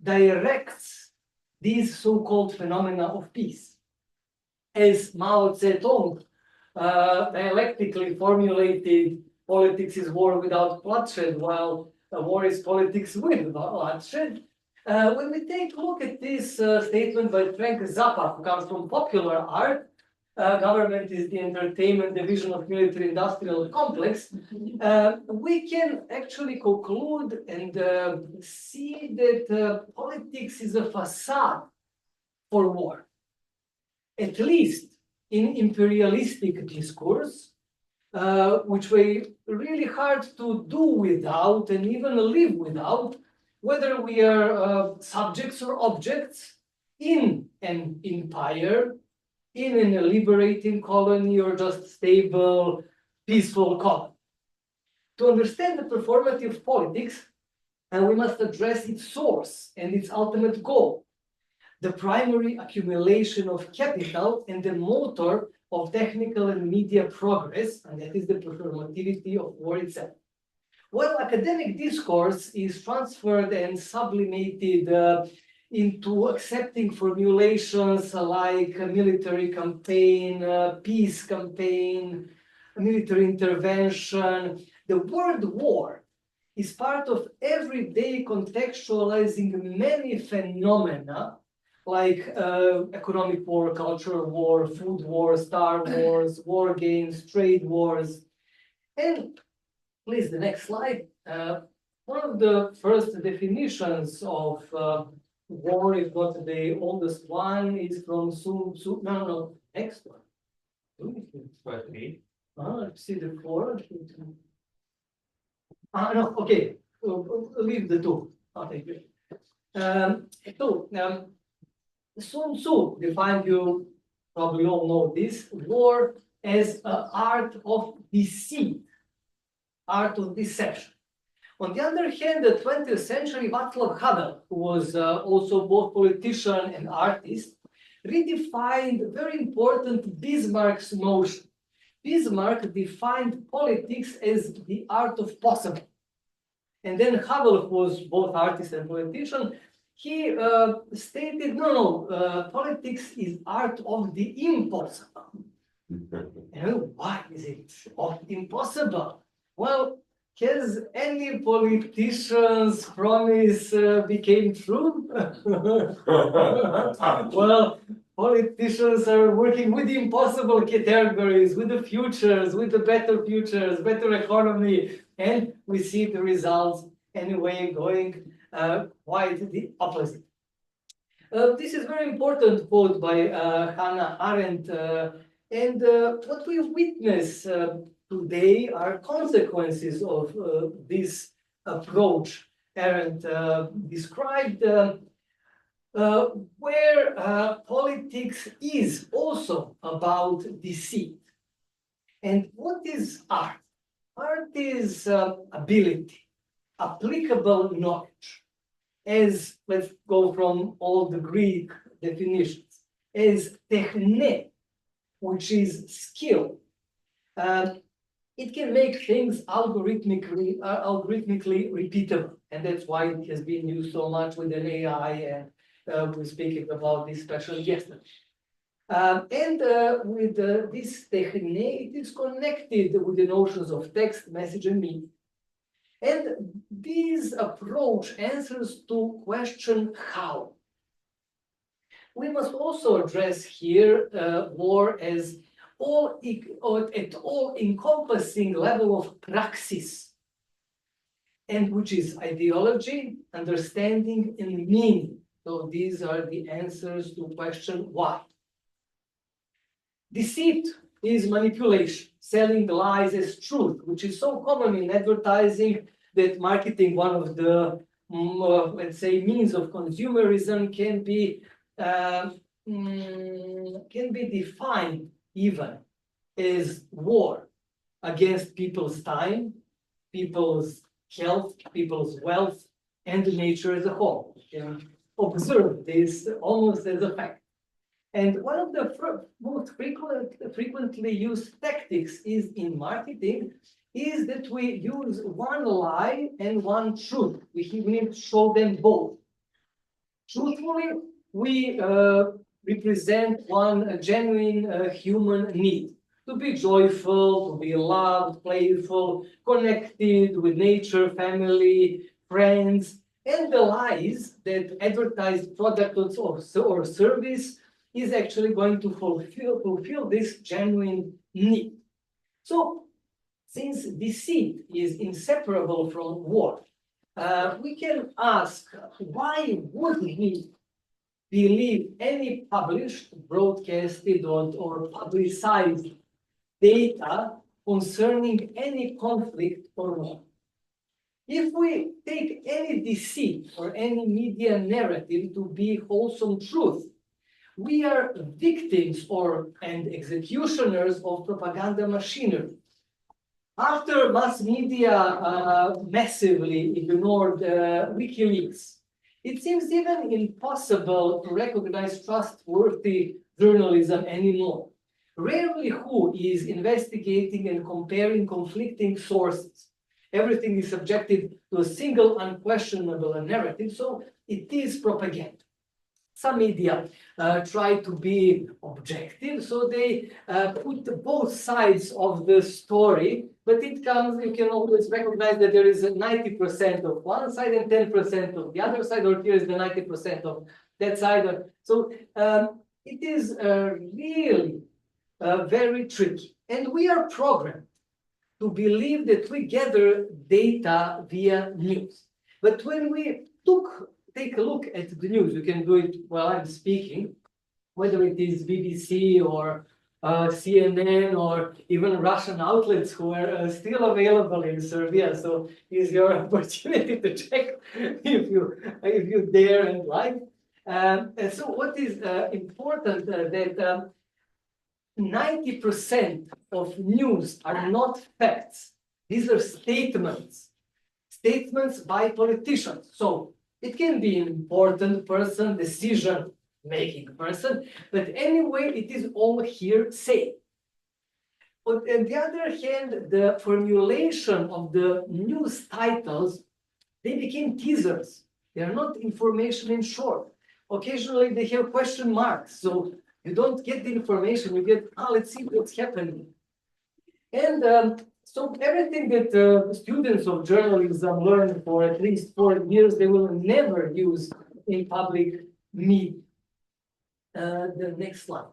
directs these so-called phenomena of peace. As Mao Zedong dialectically formulated, politics is war without bloodshed, while war is politics with bloodshed. When we take a look at this statement by Frank Zappa, who comes from popular art, government is the entertainment division of military-industrial complex, we can actually conclude and see that politics is a facade for war. At least in imperialistic discourse, which we really hard to do without and even live without, whether we are subjects or objects in an empire, in a liberating colony, or just stable, peaceful colony. To understand the performative politics, we must address its source and its ultimate goal, the primary accumulation of capital and the motor of technical and media progress, and that is the performativity of war itself. While academic discourse is transferred and sublimated into accepting formulations like a military campaign, peace campaign, military intervention, the word war is part of everyday contextualizing many phenomena like economic war, cultural war, food war, star wars, war games, trade wars. And please, the next slide. One of the first definitions of war, if not the oldest one, is from Sun Tzu. No, next one. Let's see the four. No, okay. Leave the two. Okay, good. Sun Tzu defined, you probably all know this, war as an art of deceit, art of deception. On the other hand, the 20th century Václav Havel, who was also both politician and artist, redefined very important Bismarck's notion. Bismarck defined politics as the art of possible. And then Havel, who was both artist and politician, he stated, politics is art of the impossible. And why is it of impossible? Well, has any politician's promise became true? Well, politicians are working with the impossible categories, with the futures, with the better futures, better economy, and we see the results anyway going quite the opposite. This is very important quote by Hannah Arendt, and what we witness today are consequences of this approach. Arendt described where politics is also about deceit. And what is art? Art is ability, applicable knowledge. As, let's go from all the Greek definitions, as techne, which is skill. It can make things algorithmically repeatable, and that's why it has been used so much with an AI, and we're speaking about this especially yesterday. With this techne, it is connected with the notions of text, message, and meaning. And this approach answers to question how. We must also address here war as at all encompassing level of praxis, and which is ideology, understanding, and meaning. So these are the answers to question why. Deceit is manipulation, selling lies as truth, which is so common in advertising that marketing, one of the, let's say, means of consumerism, can be defined even as war against people's time, people's health, people's wealth, and nature as a whole. You can observe this almost as a fact. And one of the most frequently used tactics is in marketing is that we use one lie and one truth. We need to show them both. Truthfully, we represent one genuine human need to be joyful, to be loved, playful, connected with nature, family, friends, and the lies that advertised product or service is actually going to fulfill this genuine need. So, since deceit is inseparable from war, we can ask, why would we believe any published, broadcasted, or publicized data concerning any conflict or war? If we take any deceit or any media narrative to be wholesome truth, we are victims and executioners of propaganda machinery. After mass media massively ignored WikiLeaks, it seems even impossible to recognize trustworthy journalism anymore. Rarely who is investigating and comparing conflicting sources. Everything is subjected to a single unquestionable narrative, so it is propaganda. Some media try to be objective, so they put both sides of the story, but you can always recognize that there is a 90% of one side and 10% of the other side, or here is the 90% of that side. So it is really very tricky. And we are programmed to believe that we gather data via news. But when we take a look at the news, you can do it while I'm speaking, whether it is BBC or CNN or even Russian outlets who are still available in Serbia. So it's your opportunity to check if you dare and like. And so what is important that 90% of news are not facts. These are statements by politicians. So it can be an important person, decision-making person, but anyway, it is all hearsay. But on the other hand, the formulation of the news titles, they became teasers. They are not information in short. Occasionally, they have question marks. So you don't get the information, you get, let's see what's happening. And so everything that students of journalism learn for at least 4 years, they will never use in public media. The next slide.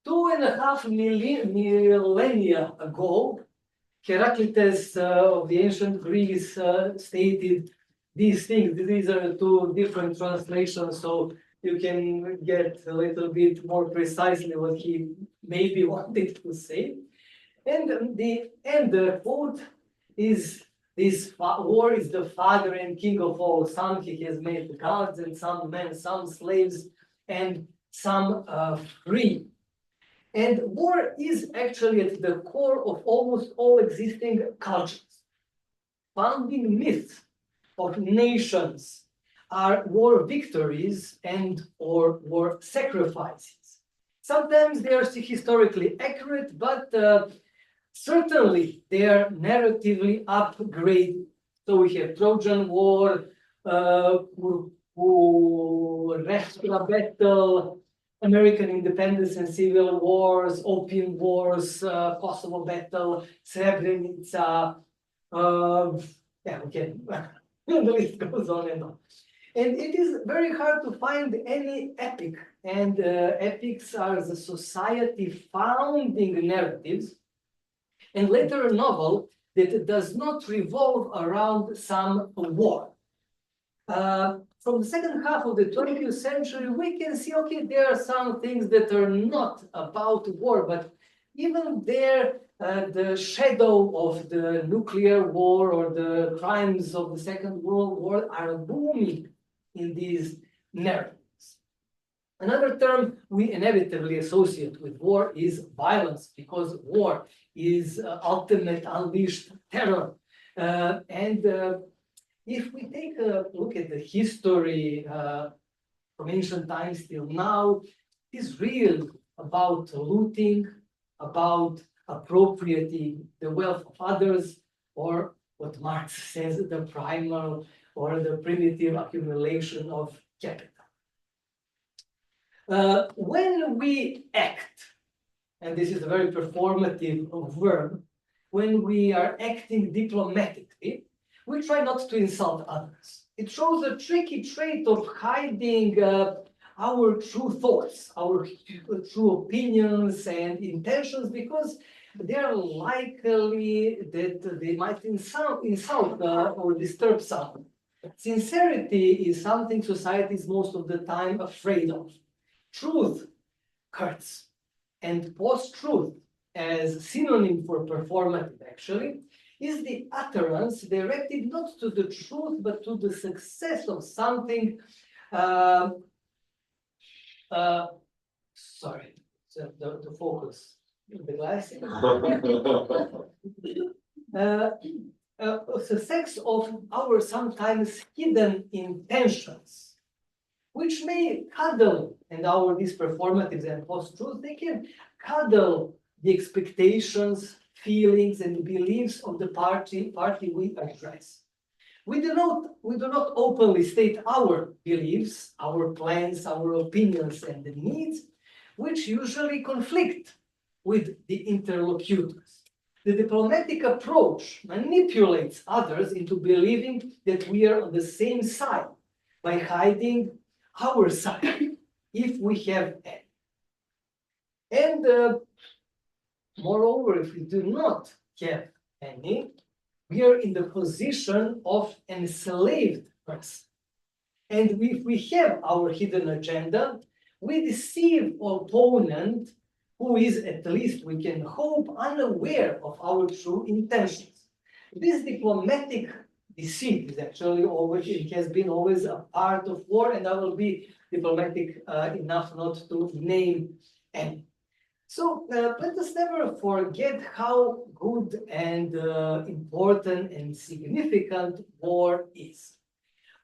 2.5 millennia ago, Heraclitus of the ancient Greece stated these things. These are two different translations, so you can get a little bit more precisely what he maybe wanted to say. And the quote is, this war is the father and king of all. Some he has made gods, and some men, some slaves, and some free. And war is actually at the core of almost all existing cultures. Founding myths of nations are war victories or war sacrifices. Sometimes they are historically accurate, but certainly they are narratively upgraded. So we have Trojan War, Russia battle, American independence and civil wars, opium wars, Kosovo battle, Srebrenica. The list goes on and on. And it is very hard to find any epic, and epics are the society founding narratives, and later a novel that does not revolve around some war. From the second half of the 20th century, we can see, okay, there are some things that are not about war, but even there, the shadow of the nuclear war or the crimes of the Second World War are booming in these narratives. Another term we inevitably associate with war is violence, because war is ultimate unleashed terror. If we take a look at the history from ancient times till now, it is really about looting, about appropriating the wealth of others, or what Marx says, the primal or the primitive accumulation of capital. When we act, and this is a very performative verb, when we are acting diplomatically, we try not to insult others. It shows a tricky trait of hiding our true thoughts, our true opinions and intentions, because they are likely that they might insult or disturb someone. Sincerity is something society is most of the time afraid of. Truth hurts, and post-truth, as synonym for performative actually, is the utterance directed not to the truth but to the success of something. Sorry, so the focus, the glasses. Success of our sometimes hidden intentions, which may cuddle, and these performatives and post-truth, they can cuddle the expectations, feelings, and beliefs of the party we address. We do not openly state our beliefs, our plans, our opinions, and the needs, which usually conflict with the interlocutors. The diplomatic approach manipulates others into believing that we are on the same side by hiding our side, if we have any. And moreover, if we do not have any, we are in the position of an enslaved person. And if we have our hidden agenda, we deceive opponent who is, at least we can hope, unaware of our true intentions. This diplomatic deceit is actually always, it has been always a part of war, and I will be diplomatic enough not to name any. So let us never forget how good and important and significant war is.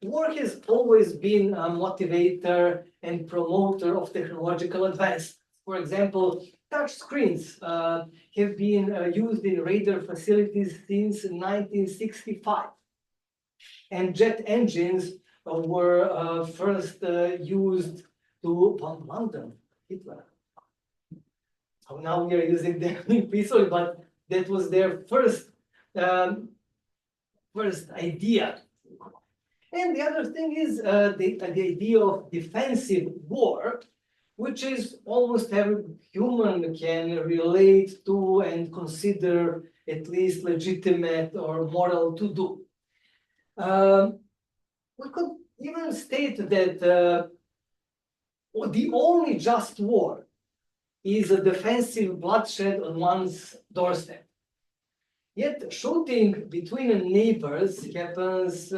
War has always been a motivator and promoter of technological advancements. For example, touch screens have been used in radar facilities since 1965. And jet engines were first used to bomb London, Hitler. So now we are using them peacefully, but that was their first idea. And the other thing is the idea of defensive war, which is almost every human can relate to and consider at least legitimate or moral to do. We could even state that the only just war is a defensive bloodshed on one's doorstep. Yet shooting between neighbors happens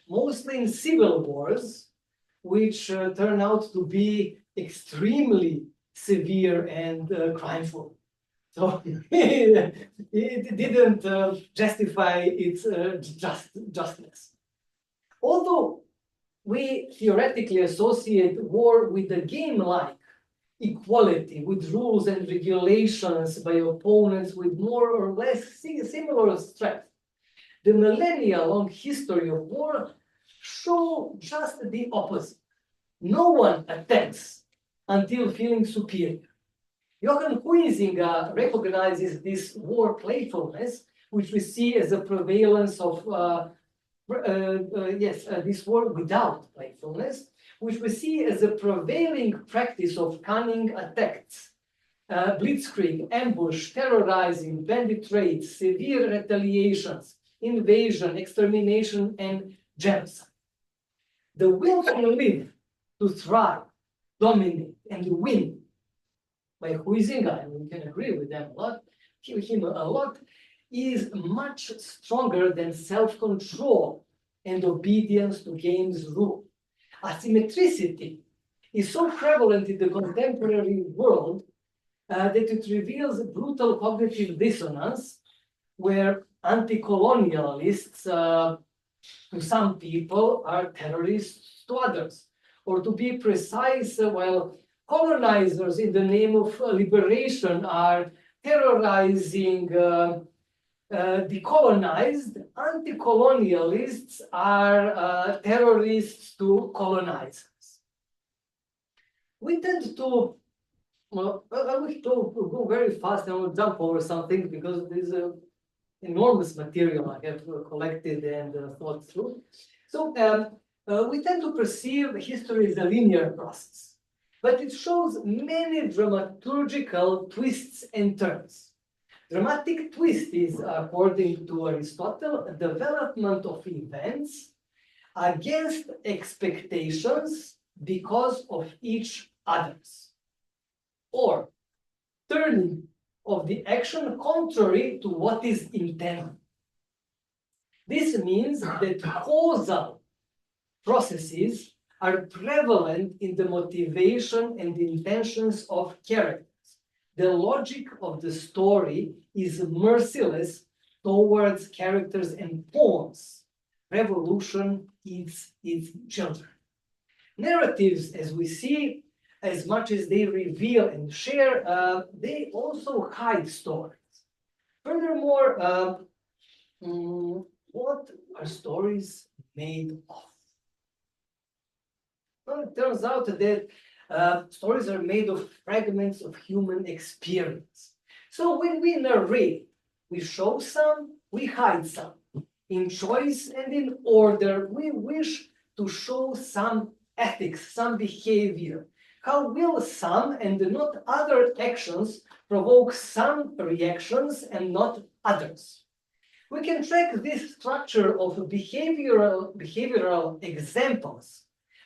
mostly in civil wars, which turn out to be extremely severe and crimeful. So it didn't justify its justness. Although we theoretically associate war with a game-like equality, with rules and regulations by opponents with more or less similar strength, the millennia-long history of war show just the opposite. No one attacks until feeling superior. Johann Huizinga recognizes this war playfulness, which we see as a prevalence of this war without playfulness, which we see as a prevailing practice of cunning attacks, blitzkrieg, ambush, terrorizing, bandit raids, severe retaliations, invasion, extermination, and genocide. The will to live, to thrive, dominate, and win by Huizinga, and we can agree with him a lot, is much stronger than self-control and obedience to game's rule. Asymmetricity is so prevalent in the contemporary world that it reveals brutal cognitive dissonance, where anti-colonialists to some people are terrorists to others. Or to be precise, while colonizers in the name of liberation are terrorizing decolonized, anti-colonialists are terrorists to colonizers. We tend to, well, I wish to go very fast and I will jump over something because there's enormous material I have collected and thought through. So we tend to perceive history as a linear process, but it shows many dramaturgical twists and turns. Dramatic twist is, according to Aristotle, a development of events against expectations because of each other's, or turning of the action contrary to what is intended. This means that causal processes are prevalent in the motivation and intentions of characters. The logic of the story is merciless towards characters and pawns. Revolution eats its children. Narratives, as we see, as much as they reveal and share, they also hide stories. Furthermore, what are stories made of? Well, it turns out that stories are made of fragments of human experience. So when we narrate, we show some, we hide some. In choice and in order, we wish to show some ethics, some behavior. How will some and not other actions provoke some reactions and not others? We can track this structure of behavioral examples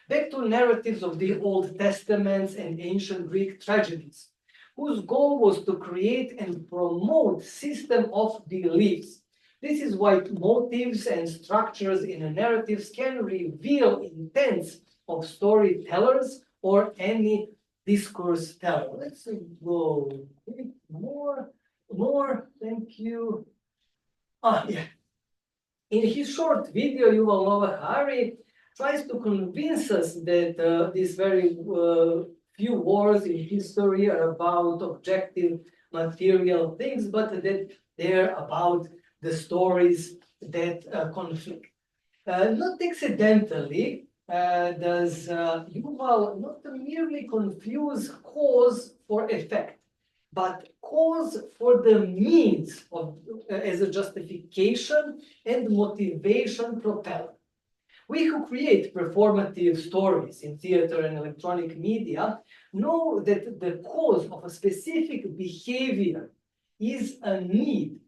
back to narratives of the Old Testaments and ancient Greek tragedies, whose goal was to create and promote system of beliefs. This is why motives and structures in a narratives can reveal intents of storytellers or any discourse teller. Let's go more, thank you. Yeah. In his short video, Yuval Noah Harari tries to convince us that these very few wars in history are about objective material things, but that they're about the stories that conflict. Not accidentally does Yuval not merely confuse cause for effect, but cause for the means of, as a justification and motivation propeller. We who create performative stories in theater and electronic media know that the cause of a specific behavior is a need,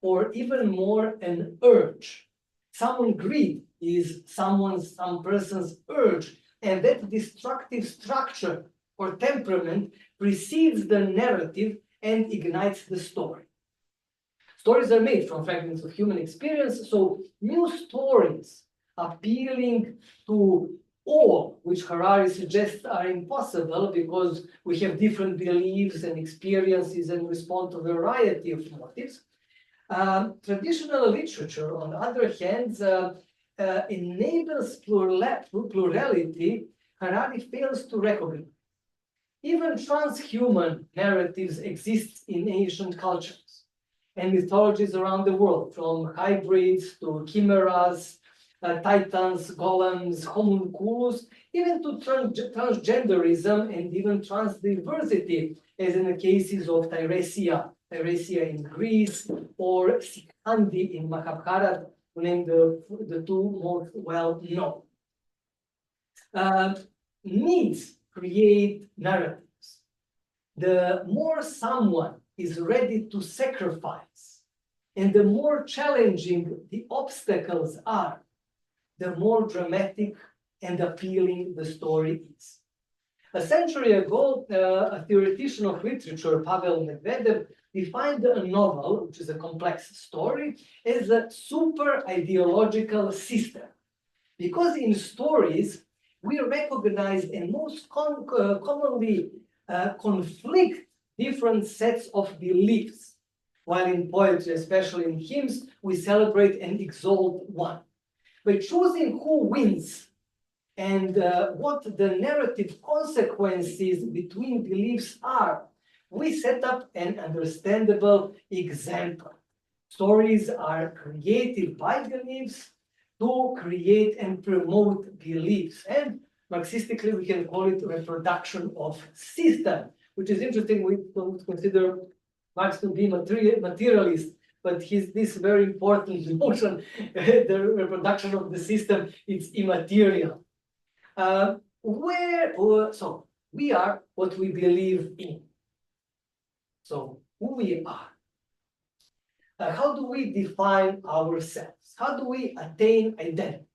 or even more an urge. Some greed is some person's urge, and that destructive structure or temperament precedes the narrative and ignites the story. Stories are made from fragments of human experience, so new stories appealing to all, which Harari suggests are impossible because we have different beliefs and experiences and respond to a variety of motives. Traditional literature, on the other hand, enables plurality. Harari fails to recognize. Even transhuman narratives exist in ancient cultures and mythologies around the world, from hybrids to chimeras, titans, golems, homunculus, even to transgenderism and even transdiversity, as in the cases of Tiresias in Greece or Sikhandi in Mahabharata, to name the two most well known. Needs create narratives. The more someone is ready to sacrifice and the more challenging the obstacles are, the more dramatic and appealing the story is. A century ago, a theoretician of literature, Pavel Medvedev, defined a novel, which is a complex story, as a super ideological system. Because in stories, we recognize and most commonly conflict different sets of beliefs, while in poetry, especially in hymns, we celebrate and exalt one. By choosing who wins and what the narrative consequences between beliefs are, we set up an understandable example. Stories are created by beliefs to create and promote beliefs. And Marxistically, we can call it reproduction of system, which is interesting. We don't consider Marx to be materialist, but this very important notion, the reproduction of the system, it's immaterial. So we are what we believe in. So who we are. How do we define ourselves? How do we attain identity?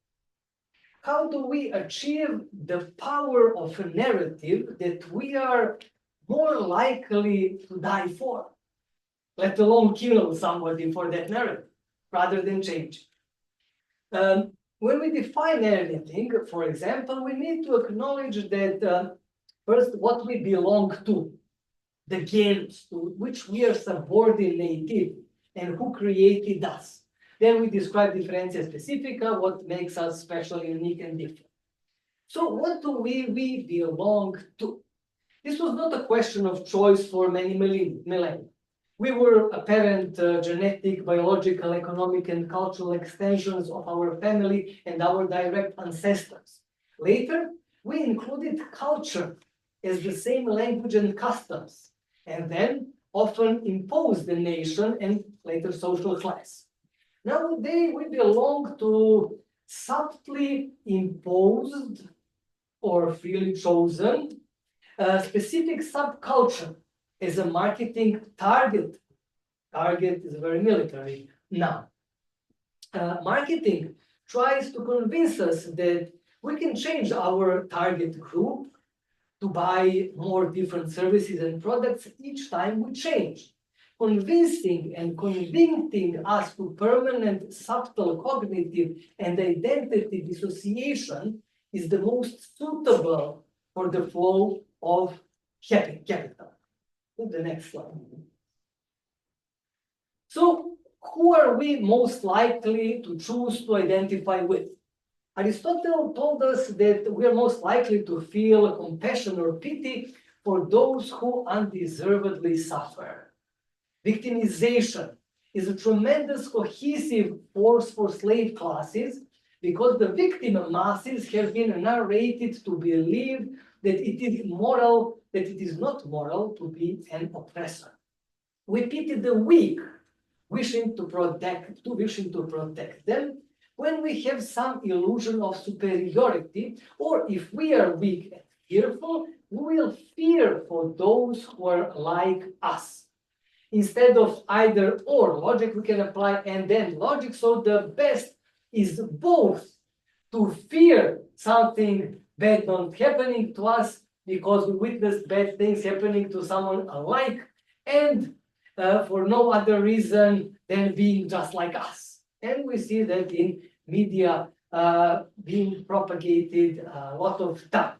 How do we achieve the power of a narrative that we are more likely to die for, let alone kill somebody for that narrative, rather than change? When we define anything, for example, we need to acknowledge that first, what we belong to, the games to which we are subordinated, and who created us. Then we describe differentia specifica, what makes us special, unique, and different. So what do we belong to? This was not a question of choice for many millennia. We were apparent genetic, biological, economic, and cultural extensions of our family and our direct ancestors. Later, we included culture as the same language and customs, and then often imposed the nation and later social class. Nowadays, we belong to subtly imposed or freely chosen specific subculture as a marketing target. Target is a very military noun. Marketing tries to convince us that we can change our target group to buy more different services and products each time we change. Convincing and convincing us to permanent subtle cognitive and identity dissociation is the most suitable for the flow of capital. The next slide. So, who are we most likely to choose to identify with? Aristotle told us that we are most likely to feel compassion or pity for those who undeservedly suffer. Victimization is a tremendous cohesive force for slave classes because the victim masses have been narrated to believe that it is not moral to be an oppressor. We pity the weak, wishing to protect them when we have some illusion of superiority, or if we are weak and fearful, we will fear for those who are like us. Instead of either or logic, we can apply and then logic. So the best is both to fear something bad not happening to us because we witnessed bad things happening to someone alike, and for no other reason than being just like us. And we see that in media being propagated a lot of times.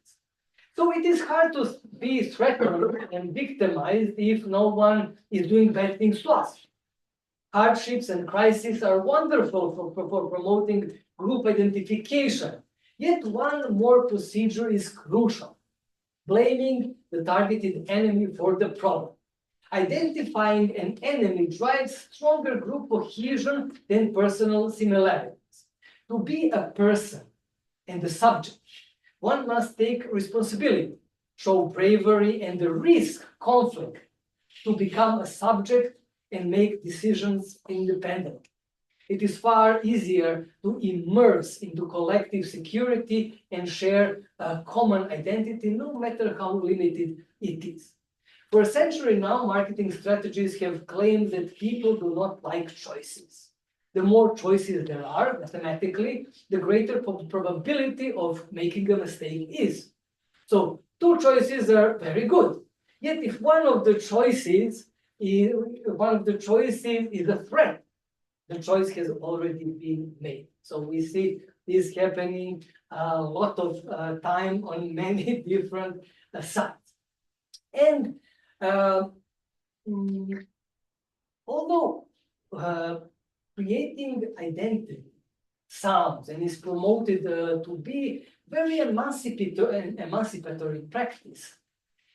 So it is hard to be threatened and victimized if no one is doing bad things to us. Hardships and crises are wonderful for promoting group identification. Yet one more procedure is crucial: blaming the targeted enemy for the problem. Identifying an enemy drives stronger group cohesion than personal similarities. To be a person and the subject, one must take responsibility, show bravery, and risk conflict to become a subject and make decisions independently. It is far easier to immerse into collective security and share a common identity, no matter how limited it is. For a century now, marketing strategies have claimed that people do not like choices. The more choices there are, mathematically, the greater probability of making a mistake is. So, two choices are very good. Yet, if one of the choices is a threat, the choice has already been made. So we see this happening a lot of time on many different sites. And although creating identity sounds and is promoted to be very emancipatory practice,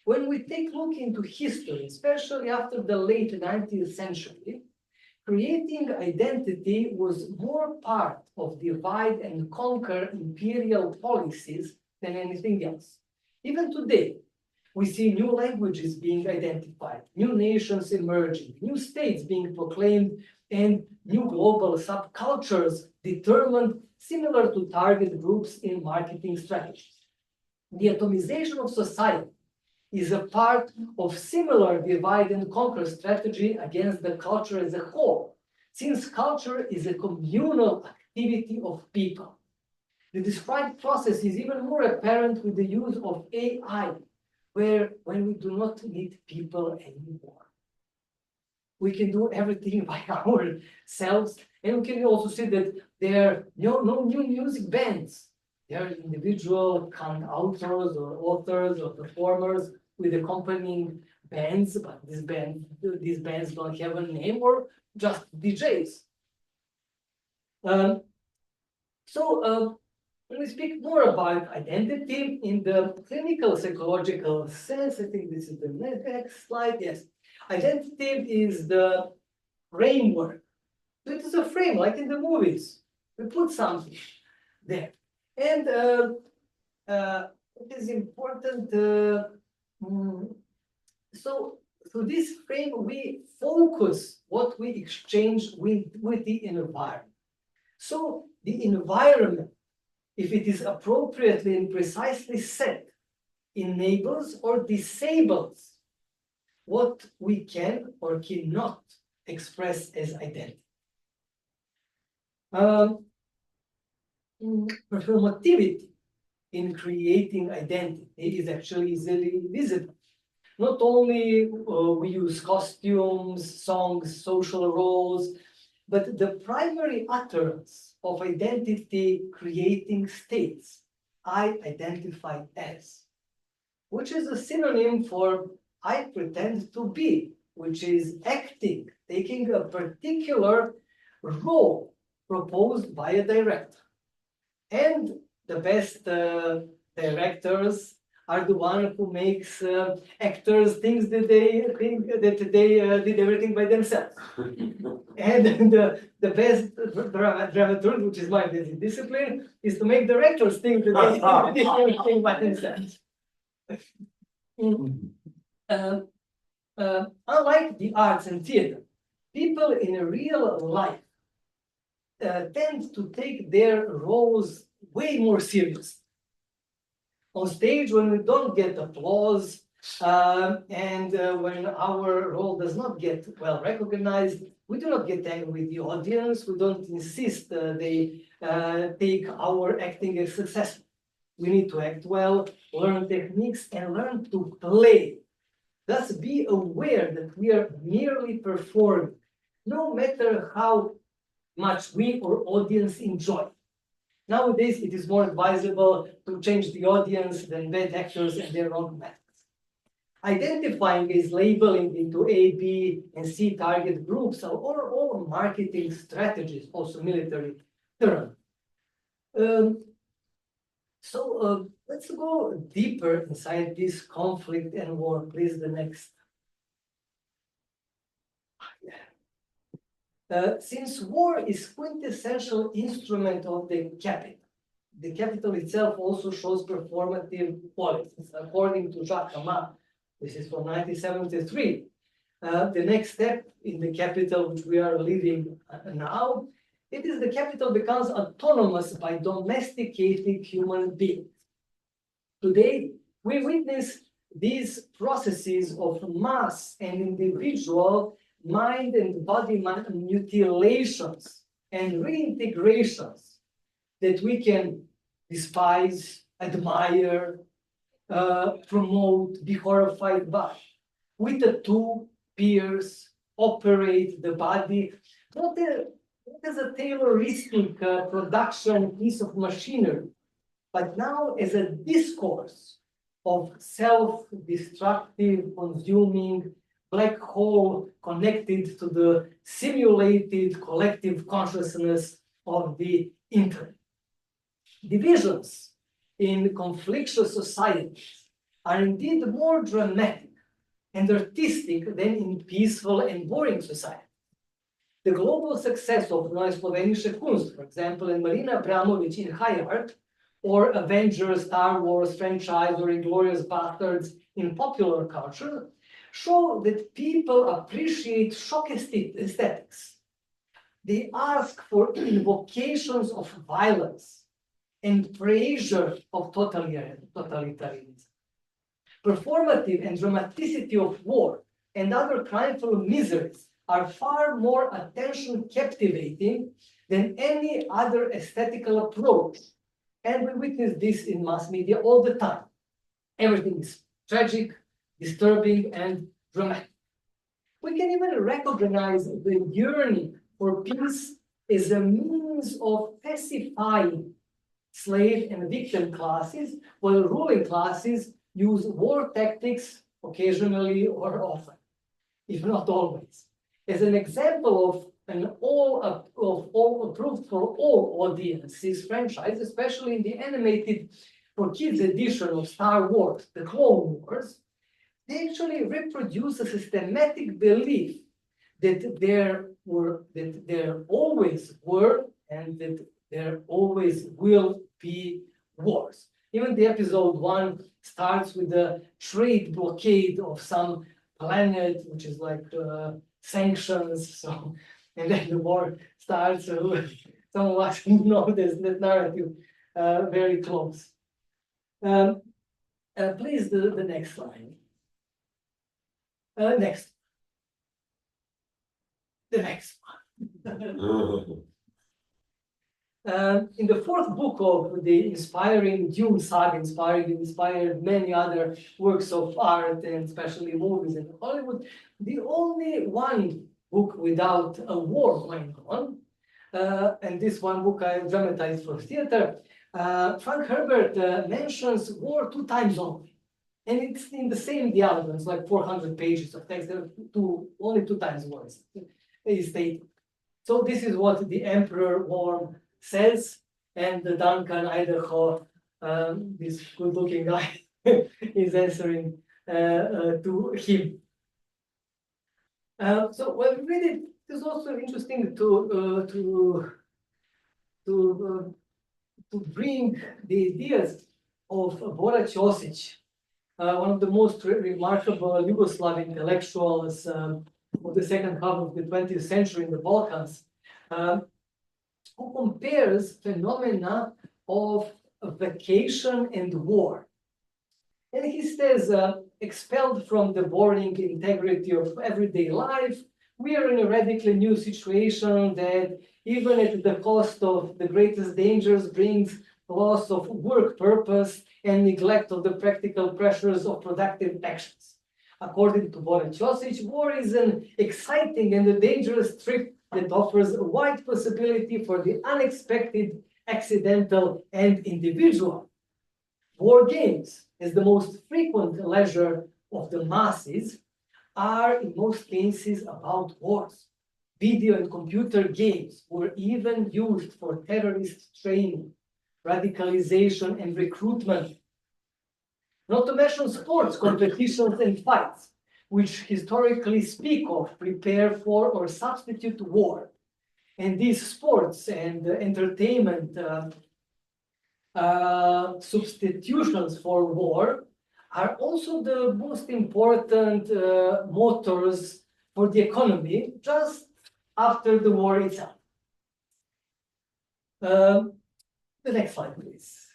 when we take a look into history, especially after the late 19th century, creating identity was more part of divide and conquer imperial policies than anything else. Even today, we see new languages being identified, new nations emerging, new states being proclaimed, and new global subcultures determined similar to target groups in marketing strategies. The atomization of society is a part of similar divide and conquer strategy against the culture as a whole, since culture is a communal activity of people. The described process is even more apparent with the use of AI, when we do not need people anymore. We can do everything by ourselves, and we can also see that there are no new music bands. There are individual authors or authors or performers with accompanying bands, but these bands don't have a name, or just DJs. When we speak more about identity in the clinical psychological sense, I think this is the next slide. Yes, identity is the framework. So it is a frame, like in the movies. We put something there, and it is important. So through this frame, we focus what we exchange with the environment. So the environment, if it is appropriately and precisely set, enables or disables what we can or cannot express as identity. Performativity in creating identity is actually easily visible. Not only we use costumes, songs, social roles, but the primary utterance of identity creating states, I identify as, which is a synonym for I pretend to be, which is acting, taking a particular role proposed by a director. And the best directors are the one who makes actors think that they did everything by themselves. And the best dramaturg, which is my discipline, is to make directors think that they did everything by themselves. Unlike the arts and theater, people in real life tend to take their roles way more seriously. On stage, when we don't get applause and when our role does not get well recognized, we do not get angry with the audience. We don't insist they take our acting as successful. We need to act well, learn techniques, and learn to play. Thus, be aware that we are merely performing, no matter how much we or audience enjoy. Nowadays, it is more advisable to change the audience than bad actors and their own methods. Identifying is labeling into A, B, and C target groups or all marketing strategies, also military term. Let's go deeper inside this conflict and war. Please, the next. Since war is quintessential instrument of the capital itself also shows performative politics. According to Jacques Camas, this is from 1973, the next step in the capital which we are living now, it is the capital becomes autonomous by domesticating human beings. Today, we witness these processes of mass and individual mind and body mutilations and reintegrations that we can despise, admire, promote, be horrified by. We tattoo, pierce, operate the body, not as a Tayloristic production piece of machinery, but now as a discourse of self-destructive, consuming, black hole connected to the simulated collective consciousness of the internet. Divisions in conflictual societies are indeed more dramatic and artistic than in peaceful and boring societies. The global success of Slovenische Kunst, for example, and Marina Abramović in high art, or Avengers, Star Wars franchise, or Inglourious Bastards in popular culture, show that people appreciate shock aesthetics. They ask for invocations of violence and pressure of totalitarianism. Performative and dramaticity of war and other crimeful miseries are far more attention captivating than any other aesthetical approach. And we witness this in mass media all the time. Everything is tragic, disturbing, and dramatic. We can even recognize the yearning for peace as a means of pacifying slave and victim classes, while ruling classes use war tactics occasionally or often, if not always. As an example of an all approved for all audiences franchise, especially in the animated for kids edition of Star Wars, The Clone Wars, they actually reproduce a systematic belief that there always were and that there always will be wars. Even the episode 1 starts with the trade blockade of some planet, which is like sanctions. So, and then the war starts. Some of us know that narrative very close. Please, the next slide. Next. The next one. In the fourth book of the inspiring Dune saga, inspired many other works of art and especially movies in Hollywood, the only one book without a war going on, and this one book I dramatized for theater, Frank Herbert mentions war 2 times only. And it's in the same dialogue, it's like 400 pages of text, only 2 times words is stated. So this is what the Emperor Worm says, and Duncan Idaho, this good-looking guy, is answering to him. So when we read it, it's also interesting to bring the ideas of Bora Ćosić, one of the most remarkable Yugoslav intellectuals of the second half of the 20th century in the Balkans, who compares phenomena of vacation and war. And he says, expelled from the boring integrity of everyday life, we are in a radically new situation that, even at the cost of the greatest dangers, brings loss of work purpose and neglect of the practical pressures of productive actions. According to Bora Ćosić, war is an exciting and a dangerous trip that offers a wide possibility for the unexpected, accidental, and individual. War games, as the most frequent leisure of the masses, are in most cases about wars. Video and computer games were even used for terrorist training, radicalization, and recruitment. Not to mention sports competitions and fights, which historically speak of, prepare for, or substitute war. And these sports and entertainment substitutions for war are also the most important motors for the economy just after the war itself. The next slide, please.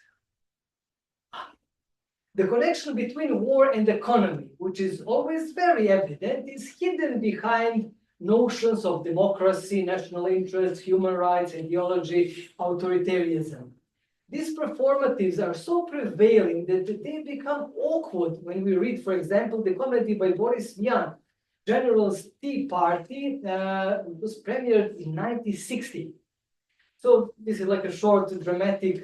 The connection between war and economy, which is always very evident, is hidden behind notions of democracy, national interest, human rights, ideology, authoritarianism. These performatives are so prevailing that they become awkward when we read, for example, the comedy by Boris Vian, General's Tea Party, which was premiered in 1960. So this is like a short dramatic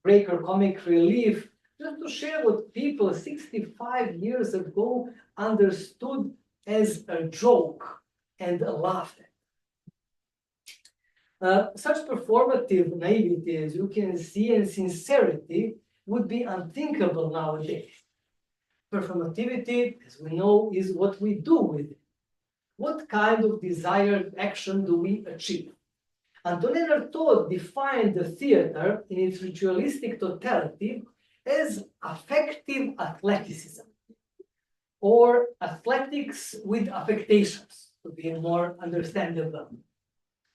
breaker comic relief, just to share what people 65 years ago understood as a joke and laughed at. Such performative naivety, as you can see, and sincerity would be unthinkable nowadays. Performativity, as we know, is what we do with it. what kind of desired action do we achieve? Antonin Artaud defined the theater in its ritualistic totality as affective athleticism, or athletics with affectations, to be more understandable.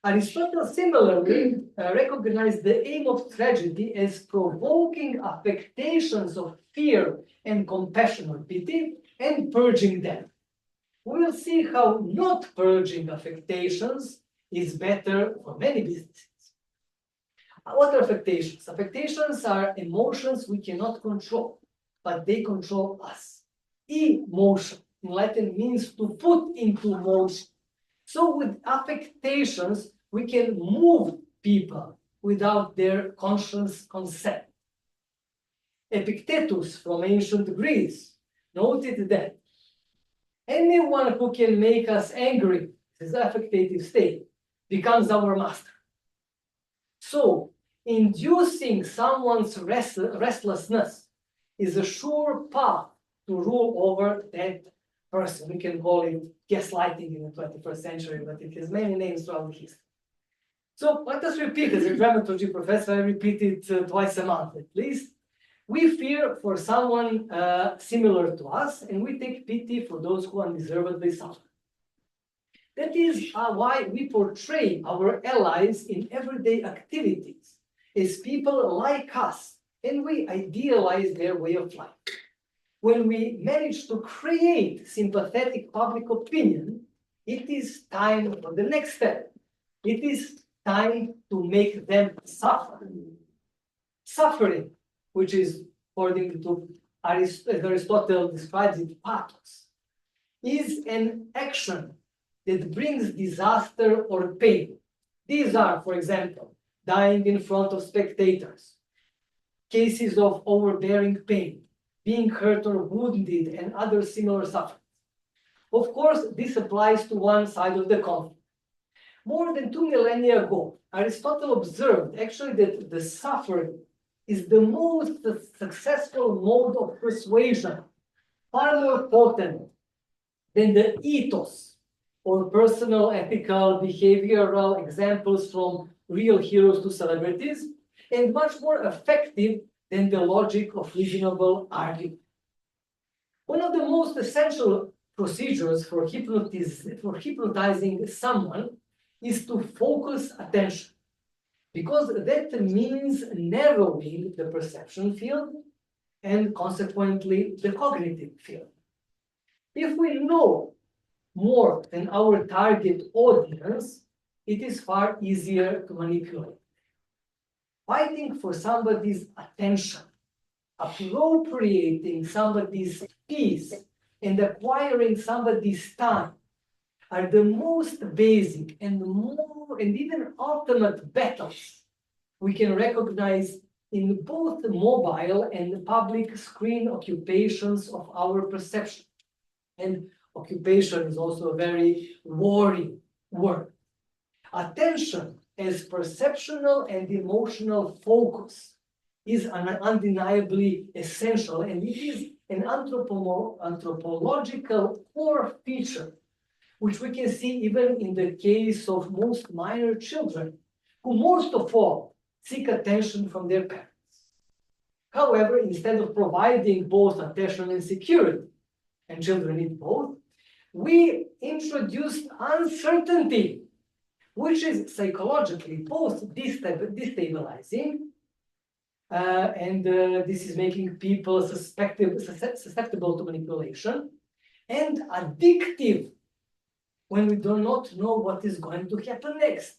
Aristotle similarly recognized the aim of tragedy as provoking affectations of fear and compassion or pity and purging them. We will see how not purging affectations is better for many businesses. What are affectations? Affectations are emotions we cannot control, but they control us. Emotion in Latin means to put into motion. So with affectations, we can move people without their conscious consent. Epictetus from ancient Greece noted that anyone who can make us angry, this is affective state, becomes our master. So, inducing someone's restlessness is a sure path to rule over that person. We can call it gaslighting in the 21st century, but it has many names throughout the history. So let us repeat, as a dramaturgy professor, I repeat it twice a month at least. We fear for someone similar to us, and we take pity for those who undeservedly suffer. That is why we portray our allies in everyday activities as people like us, and we idealize their way of life. When we manage to create sympathetic public opinion, it is time for the next step. It is time to make them suffer. Suffering, which is, according to Aristotle describes it, pathos, is an action that brings disaster or pain. These are, for example, dying in front of spectators, cases of overbearing pain, being hurt or wounded, and other similar sufferings. Of course, this applies to one side of the conflict. More than 2 millennia ago, Aristotle observed actually that the suffering is the most successful mode of persuasion, far more potent than the ethos or personal, ethical, behavioral examples from real heroes to celebrities, and much more effective than the logic of reasonable argument. One of the most essential procedures for hypnotizing someone is to focus attention, because that means narrowing the perception field and consequently the cognitive field. If we know more than our target audience, it is far easier to manipulate. Fighting for somebody's attention, appropriating somebody's peace, and acquiring somebody's time are the most basic and even ultimate battles we can recognize in both the mobile and public screen occupations of our perception. And occupation is also a very worrying word. Attention as perceptual and emotional focus is undeniably essential, and it is an anthropological core feature, which we can see even in the case of most minor children, who most of all seek attention from their parents. However, instead of providing both attention and security, and children need both, we introduced uncertainty, which is psychologically both destabilizing, and this is making people susceptible to manipulation, and addictive when we do not know what is going to happen next.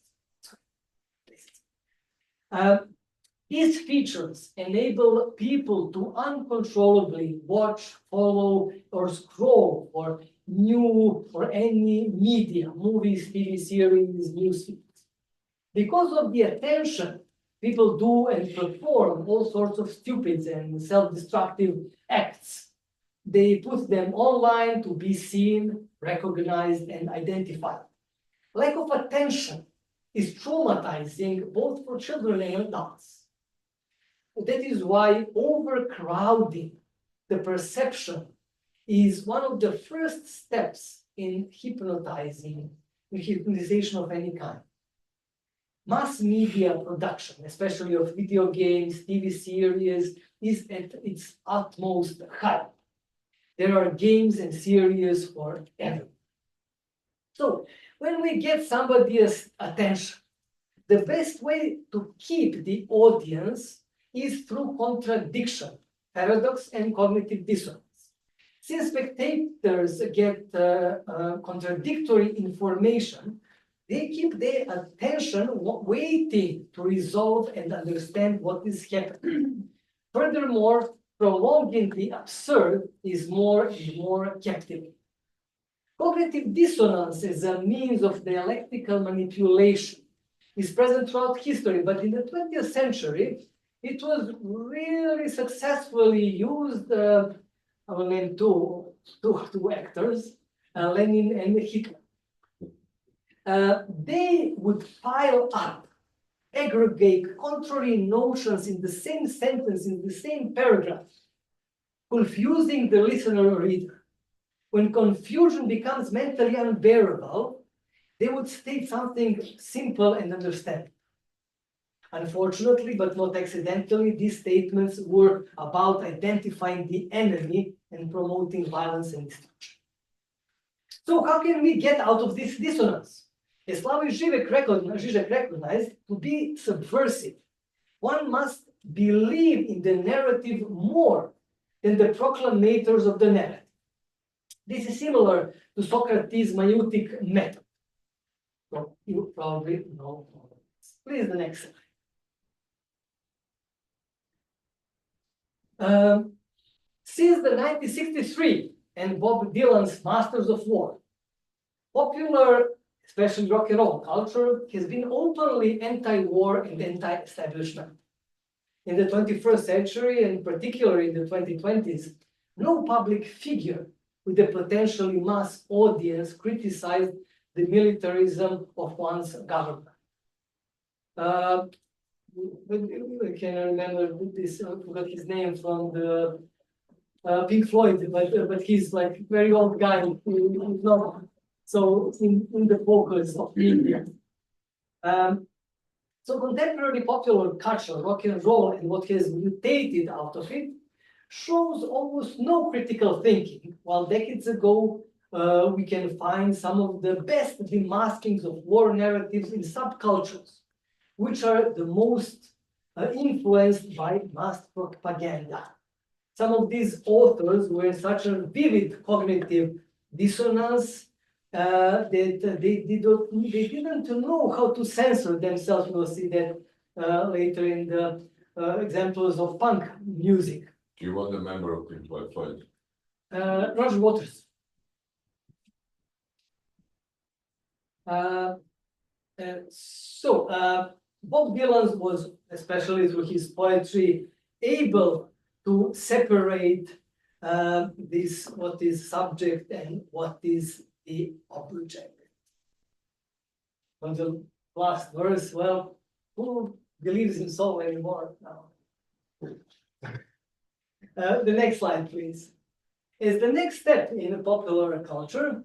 These features enable people to uncontrollably watch, follow, or scroll for new or any media, movies, TV series, news feeds. Because of the attention, people do and perform all sorts of stupid and self-destructive acts. They put them online to be seen, recognized, and identified. Lack of attention is traumatizing both for children and adults. That is why overcrowding the perception is one of the first steps in hypnotization of any kind. Mass media production, especially of video games, TV series, is at its utmost height. There are games and series for everyone. So when we get somebody's attention, the best way to keep the audience is through contradiction, paradox, and cognitive dissonance. Since spectators get contradictory information, they keep their attention waiting to resolve and understand what is happening. Furthermore, prolonging the absurd is more and more captivating. Cognitive dissonance as a means of dialectical manipulation is present throughout history, but in the 20th century, it was really successfully used. I will name two actors, Lenin and Hitler. They would pile up, aggregate contrary notions in the same sentence, in the same paragraph, confusing the listener or reader. When confusion becomes mentally unbearable, they would state something simple and understandable. Unfortunately, but not accidentally, these statements were about identifying the enemy and promoting violence and destruction. So how can we get out of this dissonance? As Slavoj Žižek recognized, to be subversive, one must believe in the narrative more than the proclamators of the narrative. This is similar to Socrates' maieutic method. So you probably know. Please, the next slide. Since the 1963 and Bob Dylan's Masters of War, popular, especially rock and roll culture, has been openly anti-war and anti-establishment. In the 21st century, and particularly in the 2020s, no public figure with a potentially mass audience criticized the militarism of one's government. I can remember this, I forgot his name from the Pink Floyd, but he's like very old guy, he's not so in the focus of media. So contemporary popular culture, rock and roll, and what has mutated out of it, shows almost no critical thinking, while decades ago we can find some of the best demaskings of war narratives in subcultures, which are the most influenced by mass propaganda. Some of these authors were in such a vivid cognitive dissonance that they didn't know how to censor themselves. We'll see that later in the examples of punk music. Do you want a member of Pink Floyd? Roger Waters. Bob Dylan was, especially through his poetry, able to separate this, what is subject and what is the object. On the last verse, well, who believes in soul anymore now? The next slide, please. Is the next step in popular culture.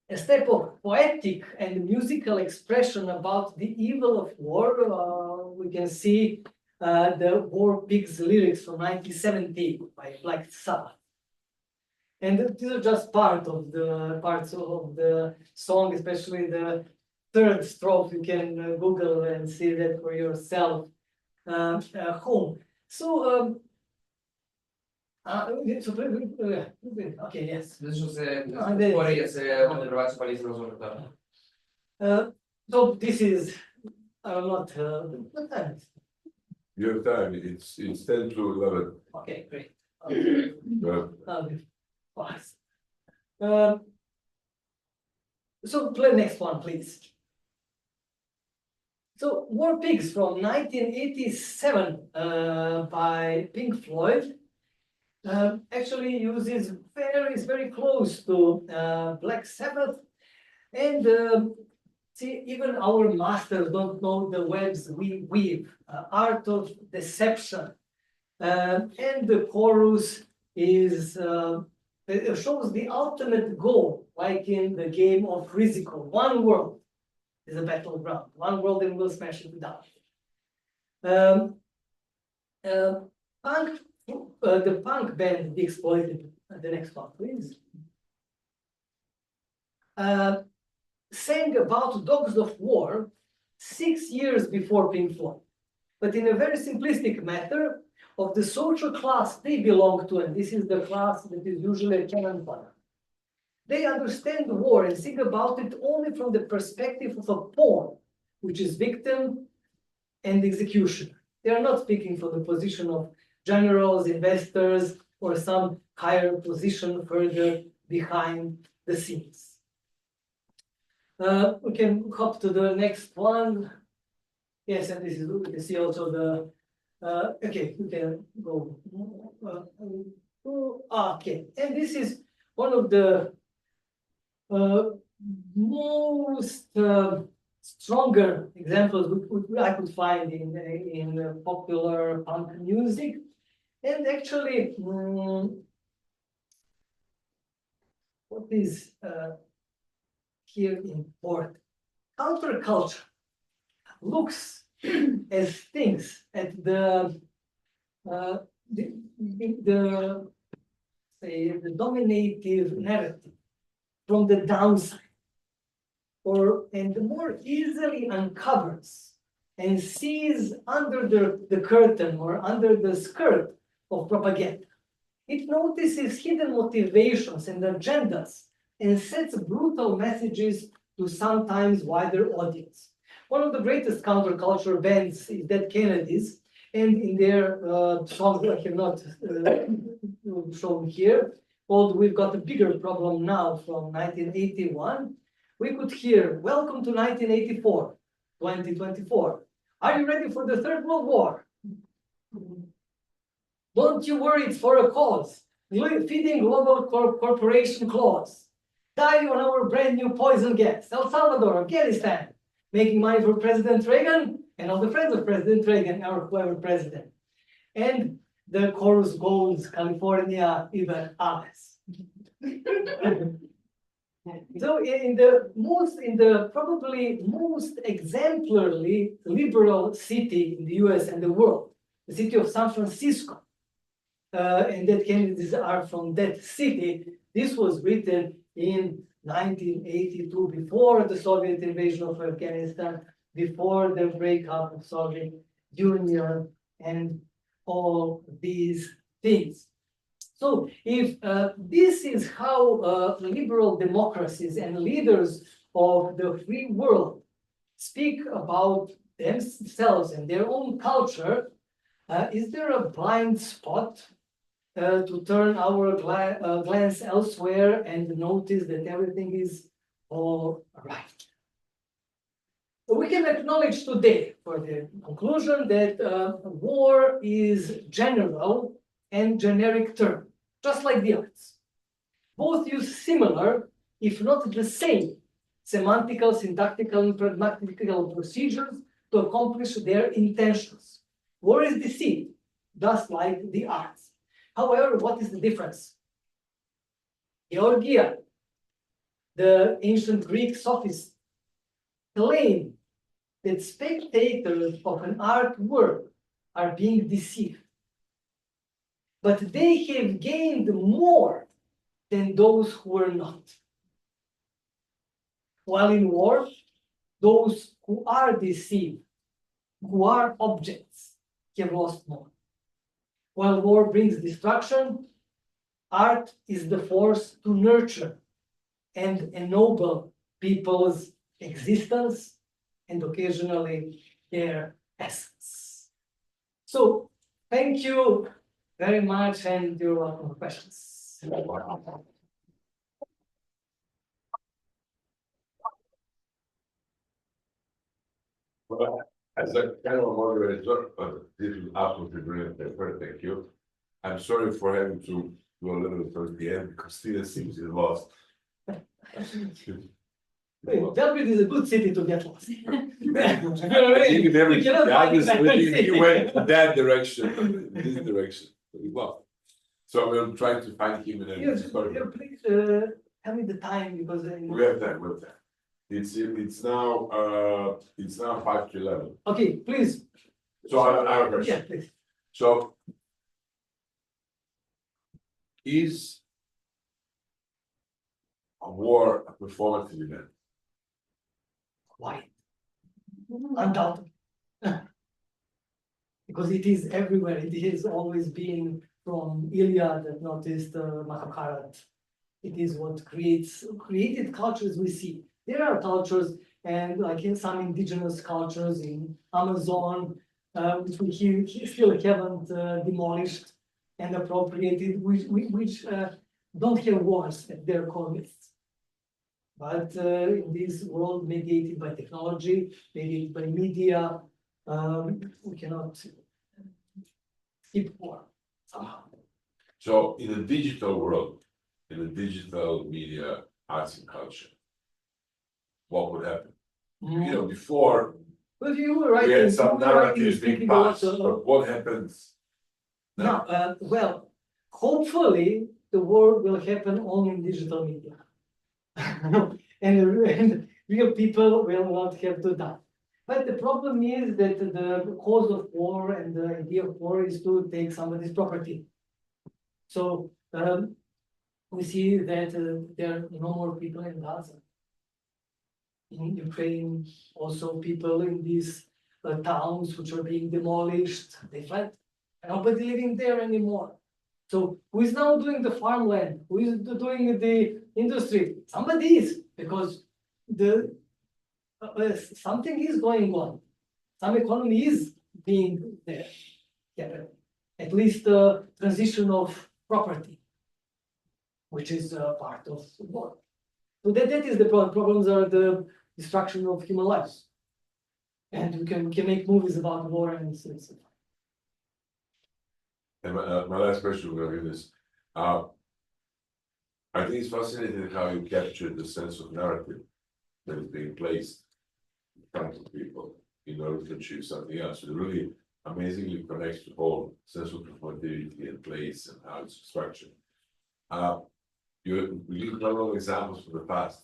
A step of poetic and musical expression about the evil of war. We can see the War Pigs lyrics from 1970 by Black Sabbath. And these are just parts of the song, especially the third strophe. You can Google and see that for yourself home. So, okay, yes. So this is not what time is it? Your time, it's 10 to 11. Okay, great. Fast. So play next one, please. So War Pigs from 1987 by Pink Floyd actually uses is very close to Black Sabbath, and see, even our masters don't know the webs we weave, art of deception, and the chorus is it shows the ultimate goal, like in the game of Riziko. One world is a battleground. One world, and we'll smash it down. The punk band The Exploited, the next one, please, sang about dogs of war 6 years before Pink Floyd, but in a very simplistic matter of the social class they belong to, and this is the class that is usually a cannon fodder. They understand war and think about it only from the perspective of a pawn, which is victim and executioner. They are not speaking from the position of generals, investors, or some higher position further behind the scenes. We can hop to the next one. Yes, and this is, we can see also the, okay, we can go. Okay, and this is one of the most stronger examples I could find in popular punk music. And actually, what is here important? Counterculture looks as things at the dominative narrative from the downside, and more easily uncovers and sees under the curtain or under the skirt of propaganda. It notices hidden motivations and agendas and sets brutal messages to sometimes wider audience. One of the greatest counterculture bands is Dead Kennedys, and in their song I have not shown here, called We've Got a Bigger Problem Now from 1981, we could hear, welcome to 1984, 2024. Are you ready for the Third World War? Don't you worry, it's for a cause. Feeding global corporation clause. Die on our brand new poison gas. El Salvador, Afghanistan. Making money for President Reagan and all the friends of President Reagan or whoever president. And the chorus goes, California, Iber Aves. So in the probably most exemplarily liberal city in the US and the world, the city of San Francisco, and that Kennedys are from that city, this was written in 1982, before the Soviet invasion of Afghanistan, before the breakup of Soviet Union, and all these things. So if this is how liberal democracies and leaders of the free world speak about themselves and their own culture, is there a blind spot to turn our glance elsewhere and notice that everything is all right? We can acknowledge today, for the conclusion, that war is general and generic term, just like the arts. Both use similar, if not the same, semantical, syntactical, and pragmatical procedures to accomplish their intentions. War is deceit, just like the arts. However, what is the difference? Georgia, the ancient Greek sophist, claimed that spectators of an artwork are being deceived. But they have gained more than those who were not. While in war, those who are deceived, who are objects, have lost more. While war brings destruction, art is the force to nurture and ennoble people's existence and occasionally their essence. So, thank you very much, and you're welcome for questions. Well, as a kind of moderator, this is absolutely brilliant paper, thank you. I'm sorry for having to do a little bit towards the end because Tina seems lost. Belgrade is a good city to get lost. I think he went that direction, this direction. Well, So we're trying to find him in a Yes, historical. please tell me the time because We have that, we have that. It's now 5 to 11. Okay, please. So I have a question. Yeah, please. So is a war a performative event? Why? Undoubtedly. Because it is everywhere. It has always been from Iliad that noticed Mahabharata. It is what created cultures we see. There are cultures, and like in some indigenous cultures in Amazon, which we still haven't demolished and appropriated, which don't have wars at their core myths. But in this world mediated by technology, mediated by media, we cannot skip war somehow. So in a digital world, in a digital media, arts and culture, what would happen? You know, before But you were we writing, had some narratives being speaking a lot passed, but what happens now? now, well, hopefully the world will happen only in digital media. and real people will not have to die. But the problem is that the cause of war and the idea of war is to take somebody's property. So we see that there are no more people in Gaza. In Ukraine, also people in these towns which are being demolished, they fled. Nobody living there anymore. So who is now doing the farmland? Who is doing the industry? Somebody is, because the something is going on. Some economy is being there. At least the transition of property, which is part of war. So that is the problem. Problems are the destruction of human lives. And we can make movies about war and so. And my last question will be this. I think it's fascinating how you captured the sense of narrative that is being placed in front of people in order to achieve something else. It really amazingly connects to the whole sense of performativity and place and how it's structured. You give several examples from the past.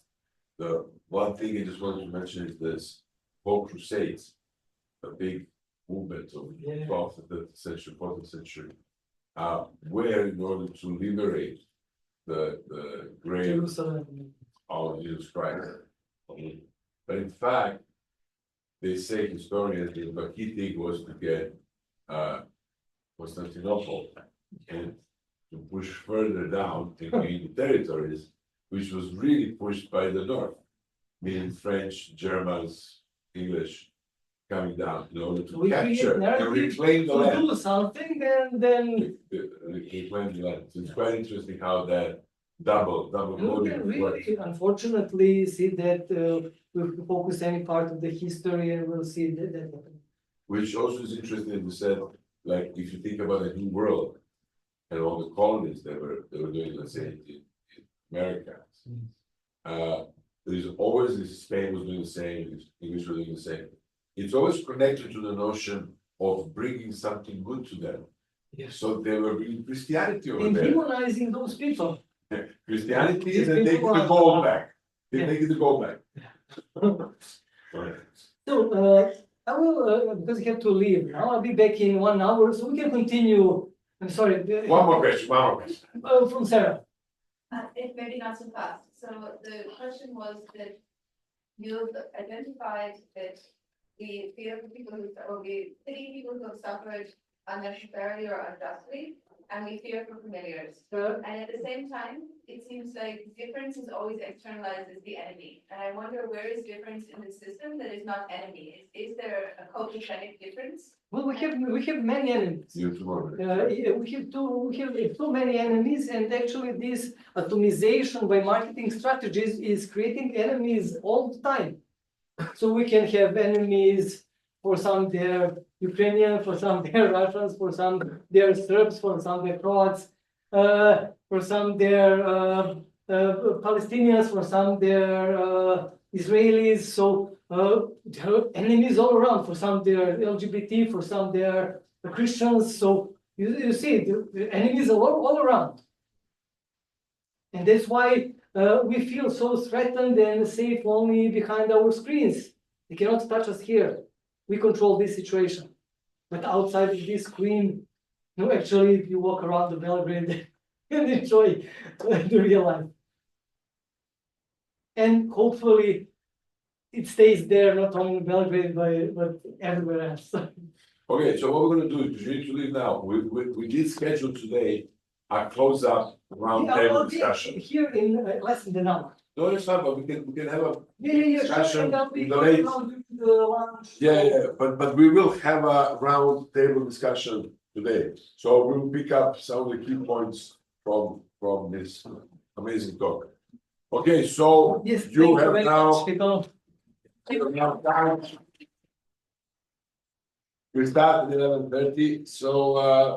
The one thing I just wanted to mention is this whole crusades, a big movement of 12th and 13th century, 14th century, where in order to liberate the grave of Jesus Christ. But in fact, they say historians that the key thing was to get Constantinople and to push further down into the territories, which was really pushed by the north, meaning French, Germans, English, coming down in order to capture and reclaim the land. Do something and then Reclaim the land. So it's quite interesting how that double you can really, unfortunately, see that if we focus any part of the history and we'll see that happen. Which also is interesting, you said, like if you think about a new world and all the colonies they were doing, let's say in America, there's always this Spain was doing the same, English was doing the same. It's always connected to the notion of bringing something good to them. Yes. So they were bringing Christianity over And there. demonizing those people. Christianity and then taking the gold back. They take the gold back. So I will, because I have to leave now, I'll be back in 1 hour, so we can continue. I'm sorry. One more question. From Sarah. It maybe not so fast. So the question was that you've identified that the fear of people who, or we pity people who have suffered unnecessarily or unjustly, and we fear for familiars. And at the same time, it seems like difference is always externalized as the enemy. And I wonder, where is difference in the system that is not enemy? Is there a copacetic difference? Well, we have many enemies. You tomorrow. We have too many enemies, and actually this atomization by marketing strategies is creating enemies all the time. So we can have enemies, for some they're Ukrainian, for some they're Russians, for some they're Serbs, for some they're Croats, for some they're Palestinians, for some they're Israelis. So there are enemies all around. For some they're LGBT, for some they're Christians. So You see, the enemies are all around. And that's why we feel so threatened and safe only behind our screens. They cannot touch us here. We control this situation. But outside of this screen, no, actually, if you walk around the Belgrade and enjoy the real life. And hopefully, it stays there, not only in Belgrade, but everywhere else. Okay, so what we're gonna do is, because you need to leave now, we did schedule today a close-up round Yeah, table I'll be discussion. here in less than an hour. No, it's not, but we can have a, Yeah, Discussion sure, and I'll be in the late- around during the lunch. yeah, but we will have a round table discussion today. So we'll pick up some of the key points from this amazing talk. Okay, so Yes, you thank have very now. much, people. We start at 11:30, so